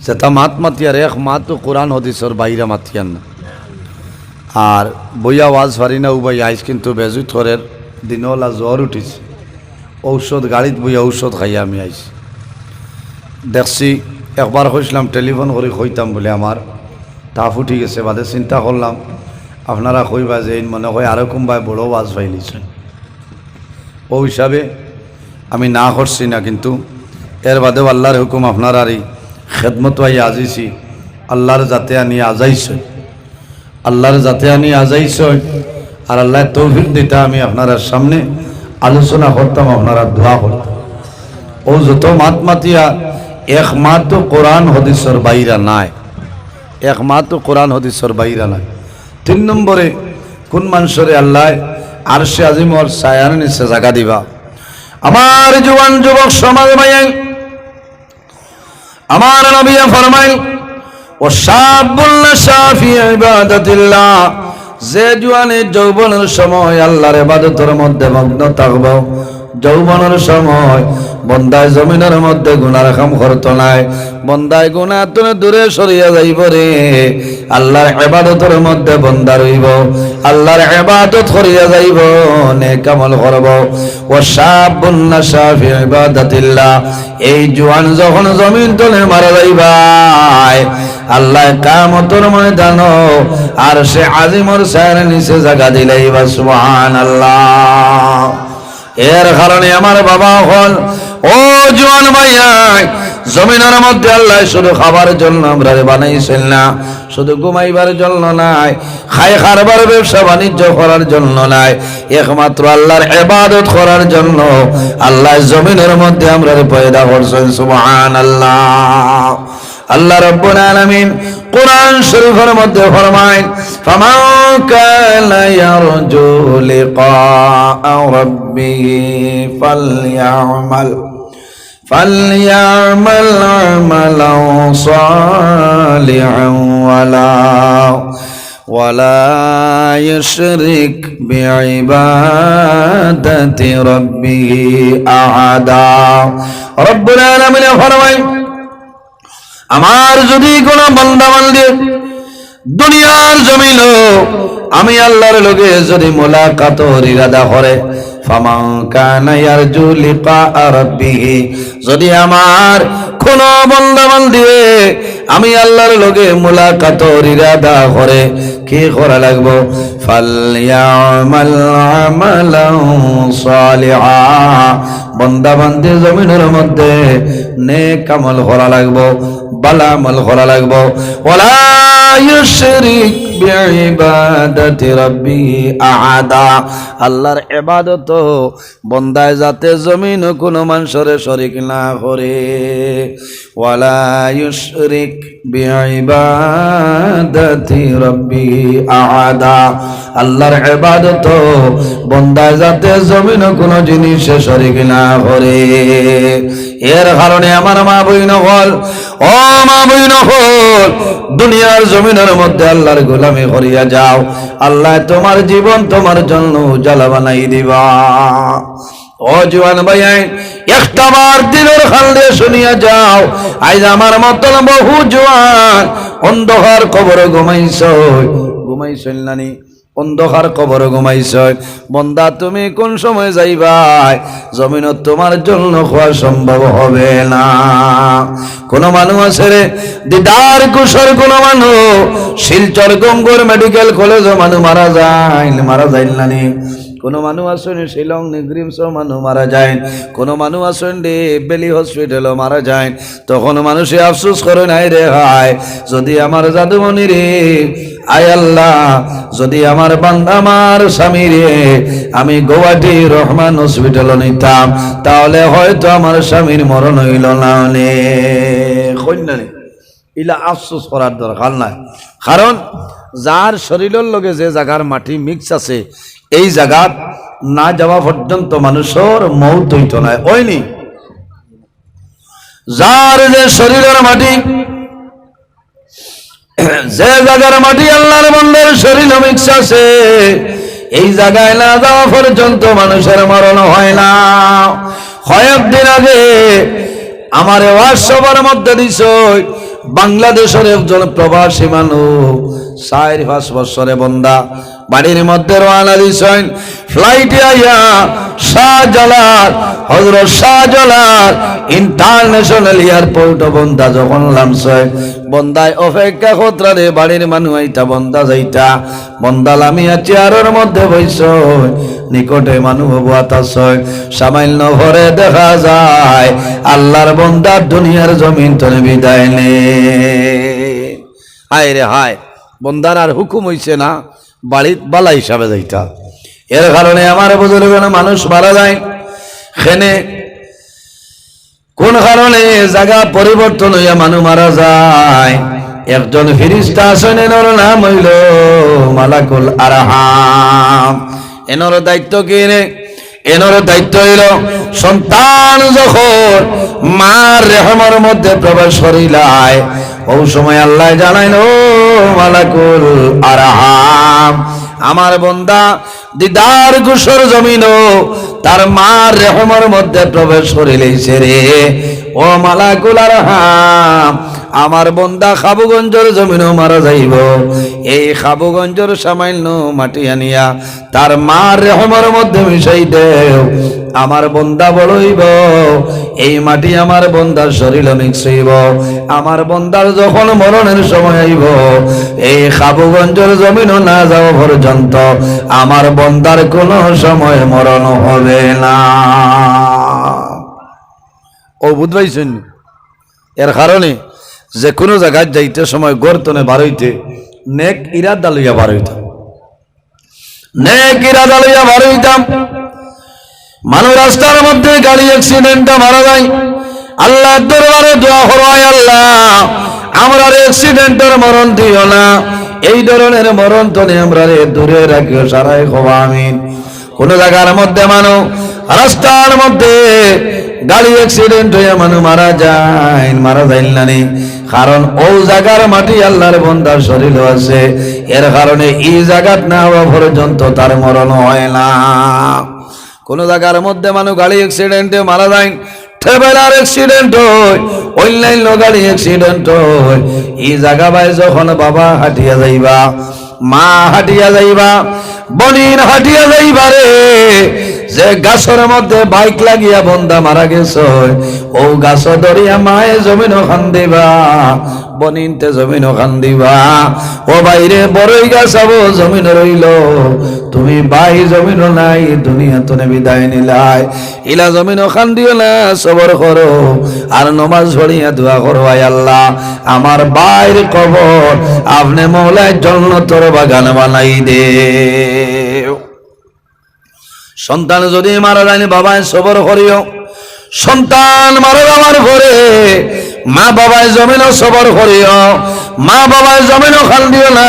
যেটা মাত মাতিয়ার এক মাতো কোরআন হদিসর বাইরা মাতিয়ান না। আর বইয়া ওয়াজ পারি না উবাই আইস কিন্তু বেজু থরের দিনওয়ালা জ্বর উঠিছে, ঔষধ গাড়িত বইয়া ঔষধ খাইয়া আমি আইছি। দেখছি একবার কইছিলাম টেলিফোন করে কইতাম বলে আমার তাফ উঠি গেছে, বাদে চিন্তা করলাম আপনারা কইবা যে মনে হয় আরও কোনবাই বড় ওয়াজ পাইলিছেন, ও হিসাবে আমি না করছি না। কিন্তু এর বাদেও আল্লাহর হুকুম আপনারারই খেদমত পাই আজিছি, আল্লাহর যাতে আনি আজাইছে, আল্লাহর যাতে আনি আজাইছে। আর আল্লাহ তৌফিক দিতা আমি আপনার সামনে আলোচনা করতাম, আপনারা দোয়া করতাম। ও যত মাত মাতিয়া একমাত্র কোরআন হদিসর বাইরা নাই, একমাত্র কোরআন হদিসর বাইরা নাই। 3 নম্বরে কোন মানুষরে আল্লাহ আরশে আজিমর ছায়ার নিচে জায়গা দিবা। আমার জওয়ান যুবক সমাজ ভাই, আমার নবী ফরমাইল ও শাবুল্লাহ শাফি ইবাদাতিল্লাহ, যে জওয়ানের যৌবনের সময় আল্লাহর ইবাদতের মধ্যে মগ্ন থাকব, যৌবনের সময় বন্দায় জমিনের মধ্যে গুনার কাম করত নাই, বন্দায় গুনাহ থেকে দূরে সরিয়া যাইব রে, আল্লাহর ইবাদতের মধ্যে বন্দা রইব, আল্লাহর ইবাদত করিয়া যাইব, নেক আমল করব। ও শাবুল্লাহ শাফি ইবাদাতিল্লাহ, এই জওয়ান যখন জমিন তলে মারা যাইবাই, আল্লাহ কিয়ামতের ময়দান আর সে আজিমর ছায়ার নিচে জায়গা দিলাইবা। সুবহানাল্লাহ। এর কারণে আমার বাবা হল ও জওয়ান ভাইয়াই, জমিনের মধ্যে আল্লাহ শুধু খাবার জন্য আমরা বানাইছেন না, শুধু ঘুমাইবার জন্য নাই, খাই খারবার ব্যবসা বাণিজ্য করার জন্য নাই, একমাত্র আল্লাহর ইবাদত করার জন্য আল্লাহ জমিনের মধ্যে আমরা পয়দা করছেন। সুবহানাল্লাহ। আল্লাহ রাব্বুল আলামিন কুরআন শরীফের মধ্যে ফরমায়, ফামান কানা ইয়ারজু লিকা রাব্বিহি ফালইয়ামাল আমালান সালিহান ওয়ালা ইউশরিক বিইবাদাতি রাব্বিহি আহাদা। রব্বুল আলামিন ফরমায়, আমার যদি কোন বান্দা বান্দি দুনিয়ার জমিন আমি আল্লাহর লগে যদি মুলাকাতের ইরাদা করে, ফামান কানা ইয়ারজু লিকা রাব্বিহি, যদি আমার কোন বান্দা বান্দি আমি আল্লাহর লগে মুলাকাতের ইরাদা করে, কি করা লাগবে? ফালইয়ামাল আমালান সালিহা, বান্দা বান্দি জমিনের মধ্যে নেক আমল করা লাগবে, ভালো আমল করা লাগবে। ওয়ালা ইউশরিক বিইবাদাতি রাব্বিহি আহাদা, আল্লাহর ইবাদত বান্দায় যাতে জমিন কোন মানুষের শরীক না করে। ওয়ালা ইউশরিক বিইবাদাতি রাব্বিহি আহাদা, আল্লাহর ইবাদত বান্দায় যাতে জমিন কোন জিনিসে শরীক না করে। এর কারণে আমার মা বইন হল, ও মা বইন হল, দুনিয়ার জমিনের মধ্যে আল্লাহর গোলামি করিয়া যাও, আল্লাহ তোমার জীবন তোমার জন্য উজালা বানাই দিবা। ও জওয়ান ভাই, একটাবার দিনের খাল দিয়ে শুনিয়া যাও, আজ আমার মতন বহু জওয়ান অন্ধকার কবরে ঘুমাইছই নানি, অন্ধকার কবর ঘুমাইছ। বন্দা তুমি কোন সময় যাইবাই, জমিনত তোমার জন্য খাওয়া সম্ভব হবে না। কোন মানুষ আছে রে দিদার কুশর, কোন মানুষ শিলচর গঙ্গোর মেডিকেল কলেজ মানুষ মারা যায় নানি, কোন মানুষ আসেন শিলং নিগ্রিমস মানুষ মারা যায়, কোন মানুষ আসেন রে বেলি হসপিটালও মারা যায়। তখন মানুষে আফসোস করে নাই রে হায়, যদি আমার জাদুমণি রে, আয় আল্লাহ, যদি আমার বান্দা আমার স্বামী রে আমি গৌহাটি রহমান হসপিটাল নিতাম, তাহলে হয়তো আমার স্বামীর মরণ হইল না। ইলা আফসোস করার দরকার নাই, কারণ যার শরীরের লগে যে জায়গার মাটি মিক্স আছে, এই জায়গা না যাওয়া পর্যন্ত মানুষের মৌত হইত না। ওইনি যার যে শরীরের মাটি, যে জায়গার মাটি আল্লাহর বান্দার শরীর মিক্স আছে, এই জায়গায় না যাওয়া পর্যন্ত মানুষের মরণ হয় না। কয়েকদিন আগে আমার হোয়াটসঅ্যাপের মধ্যে দিছ বাংলাদেশের একজন প্রবাসী মানুষ 4-5 বছরে বন্দা বাড়ির মধ্যে রওনা দিছেন ফ্লাইটে আইয়া শাহজালাল হযরত শাহজালাল ইন্টারন্যাশনাল এয়ারপোর্ট বন্দা যখন নামছে বন্দায় অপেক্ষা করতরে বাড়ির মানুষ আইতা বন্দা যাইতা বন্দা লামিয়া চেয়ারের মধ্যে বইছে নিকটে মানুষ বয়াতাছে সামান্য ঘরে দেখা যায় আল্লাহর বন্দা দুনিয়ার জমিন তনে বিদায় নে হায় রে হায় বন্দার আর হুকুম হইছে না বাড়িত বালা হিসাবে যাইতা এর কারণে আমার বুজুর্গ মানুষ মারা যায় খেনে কোন কারণে জায়গা পরিবর্তন হইয়া মানুষ মারা যায় একজন ফেরেশতা আছেন এর নাম হইল মালাকুল আরহাম এনর দায়িত্ব কি রে এনর দায়িত্ব হইল সন্তান যখন মার রেহমের মধ্যে প্রবেশ করিলায় ওই সময় আল্লাহ জানাইন ও মালাকুল আরহাম আমার বন্দা দিদার গুসর জমিন তার মার রেহমের মধ্যে প্রবেশ করিলেছে রে ও মালাকুল আরহাম আমার বন্দা খাবুগঞ্জের জমিনও মারা যাইব এই খাবুগঞ্জের সামান্য মাটি আনিয়া তার মার রেহমের মধ্যে মিশাই দেও আমার বন্দা বড়ইব এই মাটি আমার বন্দার শরীরে মিক্স হইব আমার বন্দার যখন মরণের সময় আইব এই খাবুগঞ্জের জমিনও না যাওয়া পর্যন্ত আমার বন্দার কোনো সময় মরণ হবে না ও বুঝবাইছেন এর কারণে যে কোনো জায়গায় যাইতে সময় গর্তনে বারইতে নেক ইরাদা লইয়া বারইতাম নেক ইরাদা লইয়া বারইতাম মানুষ রাস্তার মধ্যে গাড়ি অ্যাক্সিডেন্টে মারা যায় আল্লাহ দরবারে দোয়া হয় আল্লাহ আমরা অ্যাক্সিডেন্টের মরণ দিও না এই ধরনের মরণ তো আমরা দূরে রাখিও সারাই খোয়া আমিন কোন জায়গার মধ্যে মানুষ রাস্তার মধ্যে গাড়ি অ্যাক্সিডেন্ট হয়ে মানুষ মারা যায় না নি কারণ ও জায়গার মাটি আল্লাহর বান্দার শরীর আছে এর কারণে এই জায়গাত না হওয়া পর্যন্ত তার মরণ হয় না কোন জায়গার মধ্যে মানুষ গাড়ি অ্যাক্সিডেন্টে মারা যায় ট্রাভেলার অ্যাক্সিডেন্ট হয় অনলাইন গাড়ি অ্যাক্সিডেন্ট হয় এই জায়গা বাই যখন বাবা হাঁটিয়া যাইবা মা হাঁটিয়া যাইবা বনিন হাঁটিয়া যাইবা রে যে গাছের মধ্যে বাইক লাগিয়া বন্দা মারা গেছে ও গাছ ধরিয়া মায়ে জমিন খান দিবা বনিনতে জমিন খান দিবা ও বাইরে বড়ই গাছ আবো জমিন রইল তুমি বাই জমিন নাই দুনিয়া তো বিদায় নিলাই ইলা জমিন খান দিও না সবর করো আর নমাজ পড়িয়া দোয়া করো আয় আল্লাহ আমার বাইর কবর আপনি মৌলায় জান্নাতের বাগান বানাই দে সন্তান যদি মারা যায় বাবায় সবর করিও সন্তান মারা যাওয়ার পরে মা বাবায় জমিনও সবর করিও মা বাবায় জমিনও খাল দিও না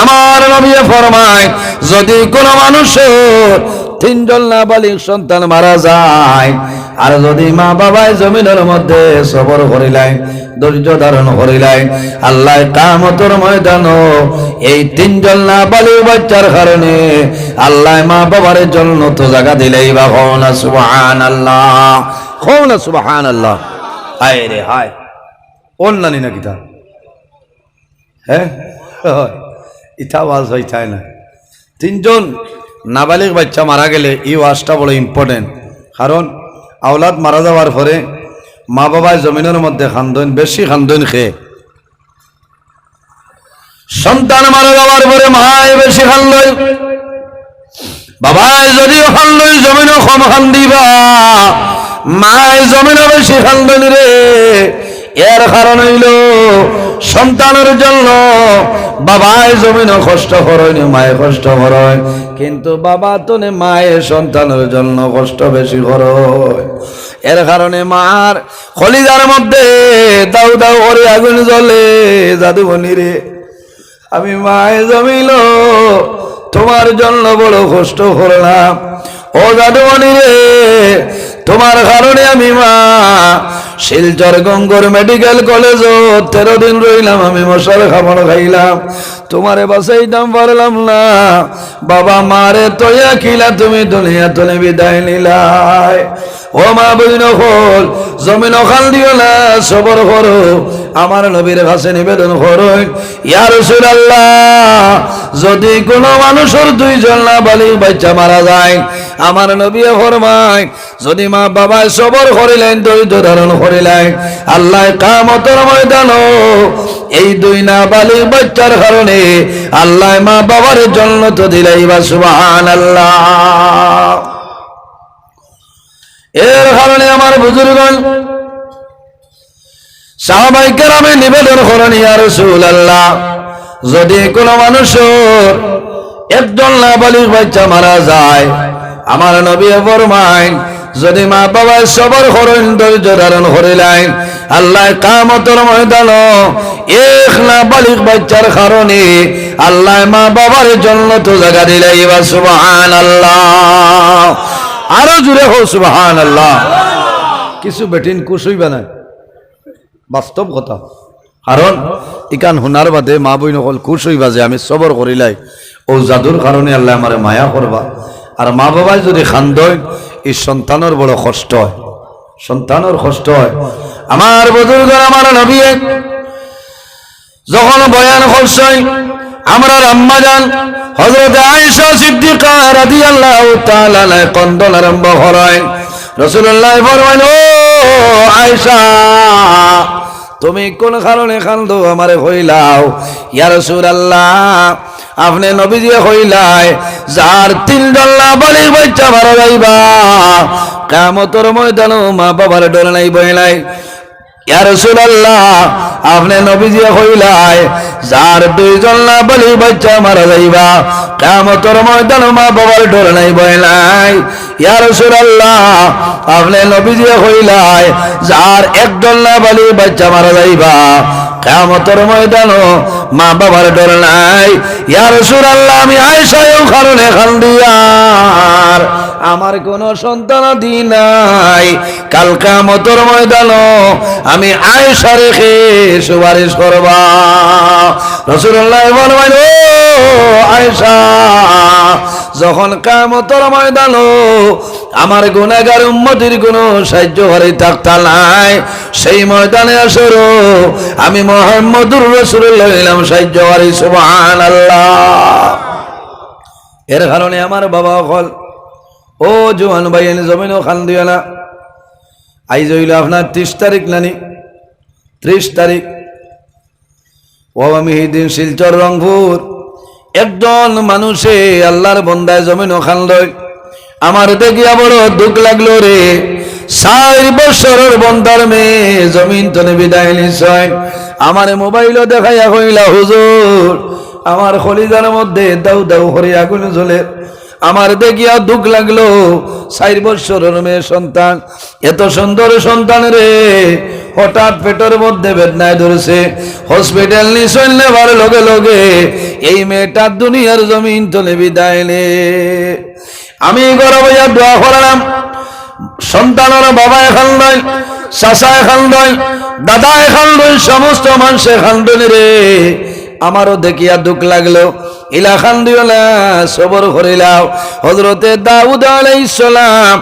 আমার নবী ফরমায় যদি কোনো মানুষের 3 জন নাবালিগ সন্তান মারা যায় আর যদি মা বাবায় জমিনের মধ্যে সবর করিলাই ধৈর্য ধারণ করিলাই আল্লাহ কিয়ামতের ময়দানে এই 3 জন নাবালিগ বাচ্চার কারণে আল্লাহ মা বাবার জন্য তো জায়গা দিলেই বা না সুবহানাল্লাহ না সুবহানাল্লাহ হায় রে হায় অন্যানি না কিতা হ্যাঁ ইটা ওয়াজ হইতাই না 3 জন নাবালিগ বাচ্চা মারা গেলে এই ওয়াজটা বড় ইম্পর্টেন্ট কারণ আওলাদ মারা যাওয়ার পরে মা বাবায় জমিনের মধ্যে খান্দন বেশি খান্দন খেয়ে সন্তান মারা যাওয়ার পরে মায় বেশি খান্দন বাবায় যদিও খান্দন জমিনও কম খান্দিবা মায় জমিনও বেশি খান্দন রে এর কারণ হইল সন্তানের জন্য বাবায় জমিনও কষ্ট করয় মায়ে কষ্ট করয় কিন্তু বাবা তো মায়ের সন্তানের জন্য কষ্ট বেশি করয় এর কারণে মার কলিজার মধ্যে দাউ দাউ করে আগুন জ্বলে জাদুবনি রে আমি মায়ে জমিল তোমার জন্য বড় কষ্ট করলাম ও জাদুবনি রে তোমার কারণে আমি মা শিলচর গঙ্গর মেডিকেল কলেজ 13 দিন রইলাম, আমি মশার খাবার খাইলাম, তোমারে বাঁচাইতাম পারলাম না। বাবা মারে তৈয়া খিলা তুমি দুনিয়া তুলে বিদায় নিলাই। ও মা বইন হল জমিন খাল দিও না, সবর করো, আমার নবীর কাছে নিবেদন করো, ইয়া রাসূলুল্লাহ যদি কোনো মানুষের 2 জন নাবালিগ বাচ্চা মারা যায়, আমার নবী ফরমায় যদি মা বাবা সবর করিলেন, ধৈর্য ধারণ করিলেন, আল্লাহ কিয়ামতের ময়দানে এই 2 নাবালিগ বাচ্চার কারণে আল্লাহ মা বাবার জান্নাত দিলাইবা। সুবহানাল্লাহ। এর কারণে আমার বুজুর্গগণ সাহাবায়ে কেরামে নিবেদন করেন, ইয়া রাসূলুল্লাহ যদি কোনো মানুষের একজন নাবালিগ বাচ্চা মারা যায়, আমার নবী ফরমায় যদি মা বাবা সবর করেন, ধৈর্য ধারণ করিলেন, আল্লাহ কিয়ামতের ময়দানে এক নাবালিগ বাচ্চার কারণে আল্লাহ মা বাবার জান্নাত জায়গা দিলাইবা। সুবহানাল্লাহ। আরো জোরে হো সুবহানাল্লাহ। কিছু বেটিন খুশ হইবা না, বাস্তব কথা। কারণ ইকান হুনার বাদে মা বই নকল খুশ হইবা যে আমি সবর করিলাই, ও জাদুর কারণে আল্লাহ আমারে মায়া করবা। আর মা বাবাই যদি খান্দয়, এই সন্তানের বড় কষ্ট হয়, সন্তানের কষ্ট হয়। আমার বুজুর্গ আমার নবী যখন বয়ান করছেন, আমরা আম্মা জান হযরত আয়েশা সিদ্দিকা রাদিয়াল্লাহু তাআলা আনহা কন্দন আরম্ভ করেন। রাসূলুল্লাহ ফরমাইল, ও আয়েশা তুমি কোন কারণে কান্দো আমারে কইলাও। ইয়া রাসূলুল্লাহ আপনি নবীজি কইলাই যার 3 জন নাবালিগ বাচ্চা মারা যাইবা, কিয়ামতের ময়দানে মা বাবার ডর নাই ভয় নাই। ইয়া রাসূলুল্লাহ আপনি নবীজি কইলাই যার 2 জন নাবালিগ বাচ্চা মারা যাইবা, কিয়ামতের ময়দানে মা বাবার ডর নাই ভয় নাই। ইয়া রাসূলুল্লাহ আপনি নবীজি কইলাই যার 1 জন নাবালিগ বাচ্চা মারা যাইবা, কিয়ামতের ময়দানে মা বাবার ডর নাই। ইয়া রাসূলুল্লাহ আমি আয়েশা এই কারণে খান্দিয়ার আমার কোন সন্তান দি নাই, কাল কিয়ামতের ময়দানে আমি আয়েশা রেখে সুপারিশ করবা। রাসূলুল্লাহ বলেন, ও আয়েশা যখন কিয়ামতের ময়দানে আমার গুনাহগার উম্মতের কোনো সাহায্য করে থাকতা নাই, সেই ময়দানে আসরো আমি মুহাম্মদুর রাসূলুল্লাহ নাম সাহায্য করি। সুবহানাল্লাহ। এর কারণে আমার বাবা হল ও জোয়ান ভাই জমিনও খান দিও না। আইজ হইল আপনার 30 তারিখ নানি, 30 তারিখ। ও আমি দিন শিলচর রংপুর একজন মানুষে আল্লাহর বন্দায় জমিনও খান লয়, আমার দেখিয়া বড় দুঃখ লাগলো রে। 4 বছরের বন্দার মেয়ে জমিন তনে বিদায় নিশ্চয়। আমার মোবাইলও দেখাইয়া কইলা, হুজুর আমার খলিজার মধ্যে দাউ দাউ করে আগুন জ্বলে। আমার দেখিয়া দুঃখ লাগলো, 4 বছরের মেয়ে সন্তান, এত সুন্দর সন্তান রে হঠাৎ পেটের মধ্যে বেদনায় ধরেছে, হসপিটাল নিয়ে নেবার লগে লগে এই মেয়েটার দুনিয়ার জমিন তলে বিদায় নে। আমি গর্ব হইয়া দোয়া করলাম, সন্তানের বাবা এখান নয়, চাচা এখান নয়, দাদা এখান নয়, সমস্ত মানুষ এখান রে। আমারও দেখিয়া দুঃখ লাগলো, ইলাখান দিওলা সবর করিলাও। হযরতে দাউদ আলাইহিস সালাম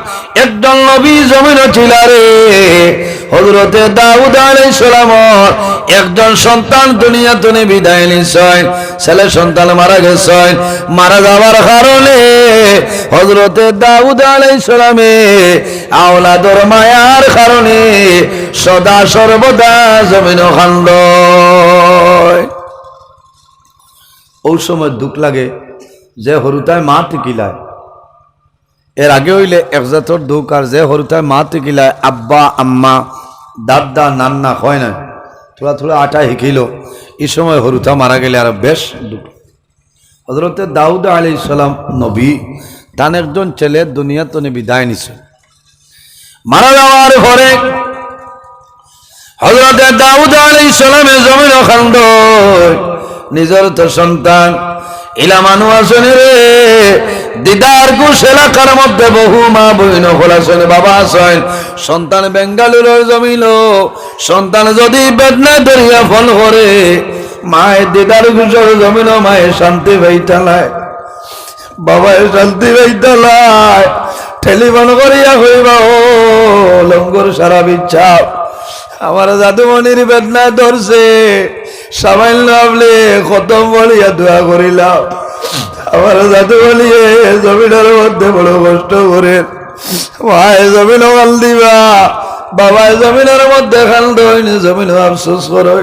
একজন নবী জমিন ছিল রে। হযরতে দাউদ আলাইহিস সালামর একজন সন্তান দুনিয়া থেকে বিদায় নিছেন, ছেলে সন্তান মারা গেছেন। মারা যাওয়ার কারণে হযরতে দাউদ আলাইহিস সালামে আওলাদর মায়ার কারণে সদা সর্বদা জমিন খান্দ। ওই সময় দুঃখ লাগে যে হরুতায় মা টিকিলায়। এর আগে হইলে এক জাতর দুঃখ, আর যে হরুতায় মা টিকিলায় আব্বা আম্মা দাদা নান্না হয় না, থোড়া থোড়া আটা শিখিল, এই সময় হরুতা মারা গেলে আর বেশ দুঃখ। হযরতে দাউদ আলাইহিস সালাম নবী, তার একজন ছেলে দুনিয়া তনে বিদায় নিছে। মারা যাওয়ার পরে হযরতে দাউদ আলাইহিস সালামের জমিন খান্দ, নিজের তো সন্তান ইলা মানুষ আসনে রে, দিদার ঘোষ এলাকার মধ্যে বহু মা বইন খোলাছেন, বাবা আছেন, সন্তান বেঙ্গালুরুর জমিল, সন্তান যদি বেদনা দরিয়া ফল করে মায়ের দিদার ঘোষের জমিল মায়ের শান্তি পাইতালায়, বাবায় শান্তি পাইতালায়। টেলিফোন করিয়া হইবা ও লঙ্গর সারা বিচ্ছা আমার জাদুমণির বেদনা ধরছে, সামান্য আপনি খতম বলিয়া দোয়া করিলাম। আমার জাদু বলিয়ে জমিনের মধ্যে বড় কষ্ট করেন, মায় জমিন খাল দিবা, বাবায় জমিনের মধ্যে খাল দইনি, জমিন আফসোস করে।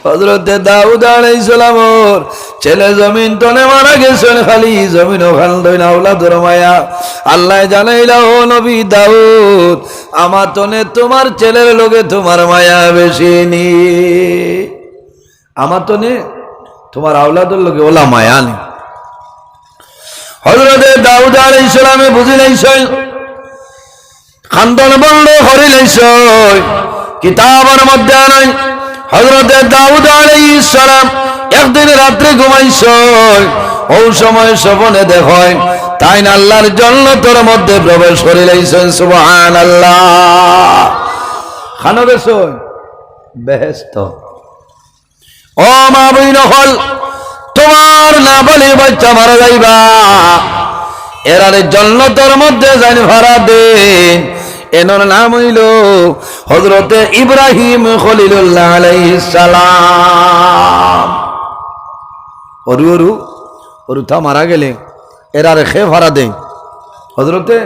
হযরতে দাউদ আলাইহিস সালামর ছেলে জমিন তনে মারা গেছেন, খালি জমিন খাল দইনা আওলাদের মায়া। আল্লাহ জানাইলা, ও নবী দাউদ, আমার তনে তোমার ছেলের লোকে তোমার মায়া বেশি নি, আমার তনে তোমার আওলাদের লোকে ওলা মায়া নেই। হযরতে দাউদ আলাইহিস সালামে বুঝি লাইছেন, খান্দন বন্ধ করে লাইছেন, কিতাবের মধ্যে নাই। হযরতে দাউদ আলাইহিস সালাম একদিন রাত্রে ঘুমাইছেন, ওই সময় স্বপ্নে দেখেন তাই না আল্লাহর জান্নাতের মধ্যে প্রবেশ করে লাইছেন। সুবহানাল্লাহ। খানো গেছেন বেহেশত। ও মা বইন হল, তোমার না বলে বাচ্চা মারা যাইবা, এরারে জান্নাতের মধ্যে যাই ভাড়া দেন। এনার নাম হইল হযরতে ইব্রাহিম খলিলুল্লাহ আলাইহিস সালাম। অরুথা মারা গেলে এরারে খে ভাড়া দেন হযরতে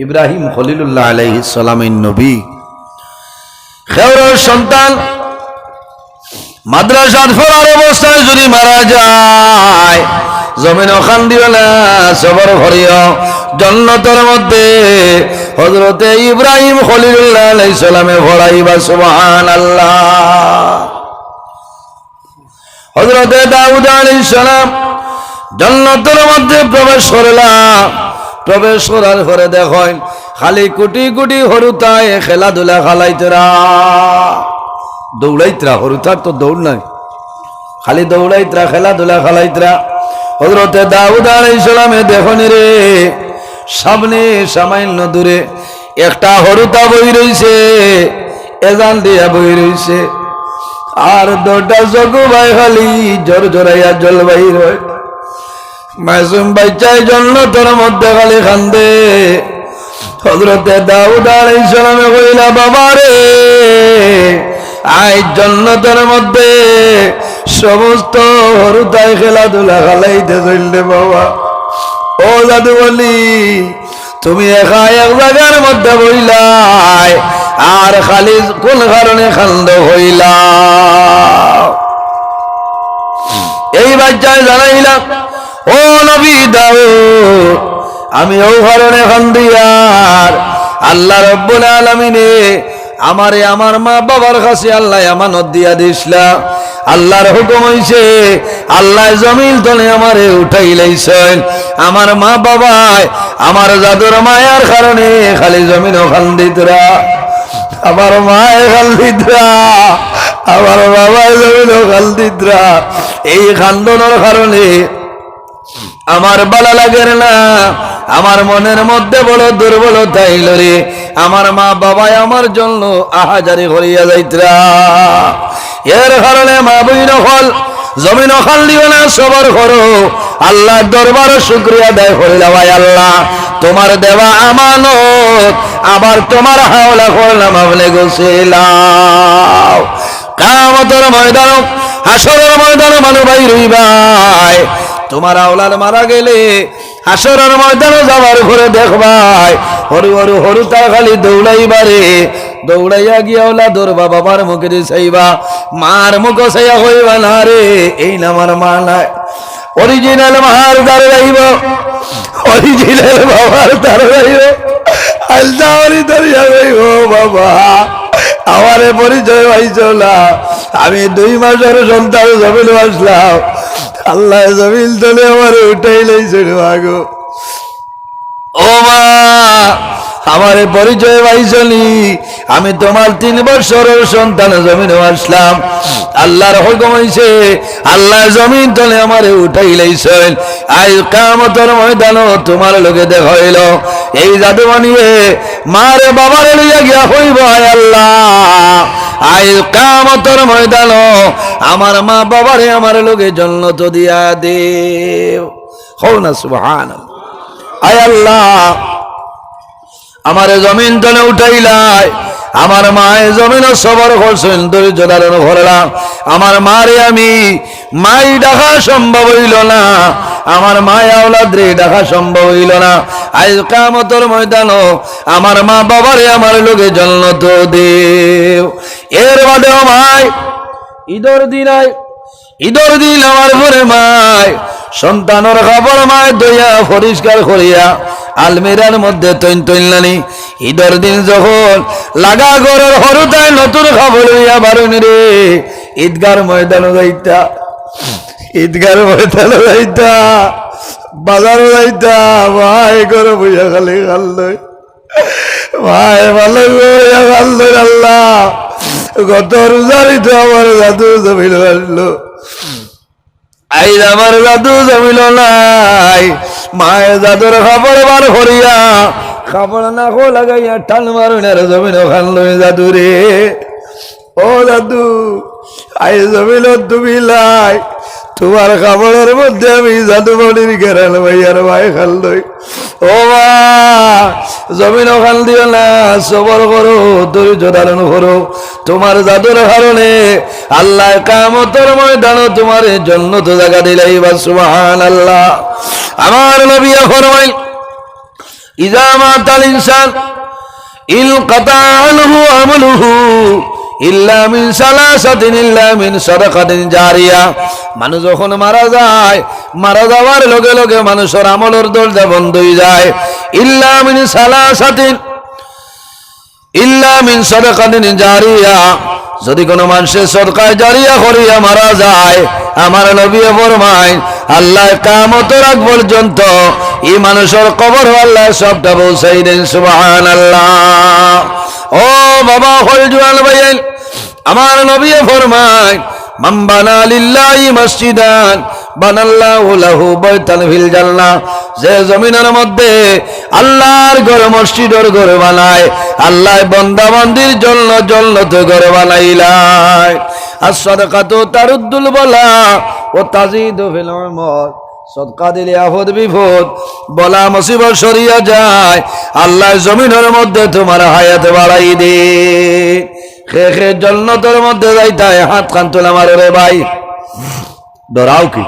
ইব্রাহিম খলিলুল্লাহ আলাইহিস সালামের নবী। খেওরের সন্তান মাদ্রাসার পড়ার অবস্থায় যদি মারা যায়, জমিন ওখান দিও না, সবর ভরিও জান্নাতের মধ্যে হযরতে ইব্রাহিম খলিলুল্লাহ আলাইহিস সালামে ভরাইবা। সুবহানাল্লাহ। হযরতে দাউদ আলাইহিস সালাম জান্নাতের মধ্যে প্রবেশ করলাম, প্রবেশ করার পরে দেখেন খালি কোটি কোটি হরুতায় খেলাধুলা খালাইতরা, দৌড়াইতরা। হরুতার তো দৌড় নাই, খালি দৌড়াইতরা, খেলাধুলা খালাইতরা। হযরতে দাউদ আলাইহিস সালামে দেখনি রে, সামনে সামান্য দূরে একটা হরুতা বই রইছে, এজান দিয়া বই রইছে, আর দুটা চকু ভাই খালি জোর জোরাইয়া জল বাহির হয়। মাসুম বাচ্চাই জান্নাতের মধ্যে খালি কান্দে। হযরতে দাউদ আলাইহিস সালামে কইলা, বাবা রে, আজ জান্নাতের মধ্যে সমস্ত হরুতায় খেলাধুলা খালাইতে চললে বাবা। ও জাদু বলি, তুমি একা এক জায়গার মধ্যে বইলাই, আর খালি কোন কারণে খান্দ হইলা? এই বাচ্চায় জানাইলাম, ও নবী দাউদ, আমি ও কারণে খান্দিয়ার আল্লাহ রাব্বুল আলামিনে আমারে আমার মা বাবার কাছে আল্লাহ আমানত দিয়া দিছলা। আল্লাহর হুকুম হইছে, আল্লাহ জমিন তলে আমারে উঠাই লাইছেন। আমার মা বাবায় আমার জাদুর মায়ার কারণে খালি জমিন খান্দিতরা, আমার মায়ে খান্দিতরা, আমার বাবায় জমিন খান্দিতরা। এই খান্দনের কারণে আমার ভালো লাগে না, আমার মনের মধ্যে বড় দুর্বলতা এল রে। আমার মা বাবাই আমার জন্য আহাজারি করিয়া যাইতরা, এর কারণে মা বইন হল জমিন খাল দিও না, সবর করো, আল্লাহর দরবারে শুকরিয়া আদায় করিলা। ভাই আল্লাহ, তোমার দেওয়া আমানত আবার তোমার হাওলা করলাম, আপনি গোছিলাও। কিয়ামতের ময়দান, হাসরের ময়দানে মানুষ ভাই রইবাই, তোমার আওলাদ মারা গেলে হাসরের ময়দানে যাবার ঘরে দেখবাই হরু হরু হরু তা খালি দৌড়াইবারে, দৌড়াইয়া গিয়া ওলা দৌড়বা, বাবার মুখে চাইবা, মার মুখ চাইয়া হইবা না রে, এই না আমার মা নাই। অরিজিনাল মার দ্বারে যাইব, অরিজিনাল বাবার দ্বারে যাইব, আলদাওয়ারি ধরিয়া যাইব। বাবা আমারে পরিচয় পাইছ না, আমি 2 মাসের সন্তান জমিল আসলাম, আল্লাহ জমিল তলে আমার উঠাই লাইছে। আগো ও মা, আমারে পরিচয় পাইছনি আমি তোমার 3 বছরের সন্তান জমিনে আসলাম আল্লাহর হুকুম হইছে আল্লাহ জমিন তলে আমারে উঠাই লাইছেন আজ কিয়ামতের ময়দানে তোমার লগে দেখা হইল এই জাদু বানিয়ে মারে বাবারে লইয়া গিয়া হইব আয় আল্লাহ আজ কিয়ামতের ময়দানে আমার মা বাবারে আমার লগে জান্নাত দিয়া দেও হও না সুবহানাল্লাহ আয় আল্লাহ আমারে জমিন তলে উঠাইলাই আমার মায়ে জমিন সবর করছেন ধৈর্য ধারণ করলাম আমার মারে আমি মাই ডাকা সম্ভব হইল না আমার মায়া আওলাদ রে ডাকা সম্ভব হইল না আজ কিয়ামতের ময়দানে আমার মা বাবারে আমার লগে জান্নাত দেও এর বাদে মাই ঈদের দিন আমার ঘরে মাই সন্তানের খবর মায় দইয়া পরিষ্কার করিয়া আলমিরার মধ্যে তৈলানি ঈদের দিন যখন লাগা ঘরের হরুতায় নতুন খবর হইয়া বারুনি রে ঈদগার ময়দানে যাইতা বাজারে যাইতা ভাই করে বইয়া খালি খাল্লই ভাই ভালো বইয়া খাল্লই আল্লাহ গত রোজারই তো আমার জাদু জমিল আসলো আইজ আমার জাদু জমিল নাই মায়ের জাদুর খবর বার করিয়া খবর না খো লাগাইয়া টান মারুনের জমিন ওখান লই জাদু রে ও জাদু আইজ জমিল তুমি লাই তোমার খবরের মধ্যে আমি জাদু বলির গেরাল ভাইয়ার ভাই খাল লই ও মা জমিন ওখান দিও না সবর করো ধৈর্য ধারণ করো তোমার জাদুর কারণে আল্লাহ কিয়ামতের ময়দানে তোমার জান্নাত জায়গা দিলাইবা সুবহানাল্লাহ আমার নবী ফরমাইল ইযা মাতাল ইনসান ইলকাতা আনহু আমলুহু ইল্লা মিন সালাসাতিন ইল্লা মিন সাদাকাতিন জারিয়া মানুষ যখন মারা যায় মারা যাওয়ার লগে লগে মানুষের আমলের দরজা বন্ধ হয়ে যায় ইল্লা মিন সালাসাতিন ইল্লা মিন সাদাকাতিন জারিয়া যদি কোনো মানুষের সদকা জারিয়া করিয়া মারা যায় আমার নবী ফরমায় আল্লাহ কিয়ামতের আগ পর্যন্ত এই মানুষের কবর আল্লাহ সবটা পৌঁছাই দেন সুবহানাল্লাহ ও বাবা হলজুয়াল ভাই আমার নবী ফরমায় মান বানা লিল্লাহি মসজিদান বানাল্লাহু লাহু বাইতান ফিল জান্নাহ যে জমিনের মধ্যে আল্লাহর ঘর মসজিদের ঘর বানায় আল্লাহ বান্দা বান্দির জন্য জান্নাতে ঘর বানাইলায় as-সাদাকাতু তারুদ্দুল বালা ওয়া তাজিদু ফিল উমর সদকা দিলে আফত বিপদ বলা মুসিবত সরিয়া যায় আল্লাহ জমিনের মধ্যে তোমার হায়াত বাড়াই দে খে খে জান্নাতের মধ্যে যাইতায় হাত কান তোলা মারে রে ভাই ডরাও কি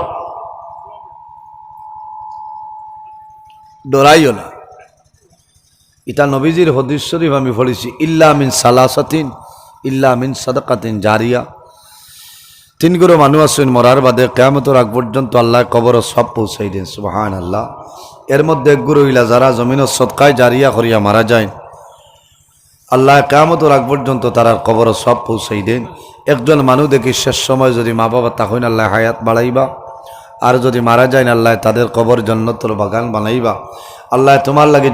ডরাইও না এটা নবীজির হাদিস শরীফ আমি পড়েছি ইল্লা মিন সালাসাতিন ইল্লা মিন সাদাকাতিন জারিয়া 3 গুরু মানুষ আছেন মরার বাদে কিয়ামতের আগ পর্যন্ত আল্লাহ কবর সব পৌঁছাই দেন সুবহানাল্লাহ এর মধ্যে এক গুরু হইলা যারা জমিনের সদকায় জারিয়া করিয়া মারা যায় আল্লাহ কিয়ামতের আগ পর্যন্ত তার কবর সব পৌঁছাই দেন একজন মানুষ দেখি শেষ সময় যদি মা বাবা তখন আল্লাহ হায়াত বাড়াইবা আর যদি মারা যায় আল্লাহ তাদের কবর জান্নাতের বাগান বানাইবা আল্লাহ তোমার লাগে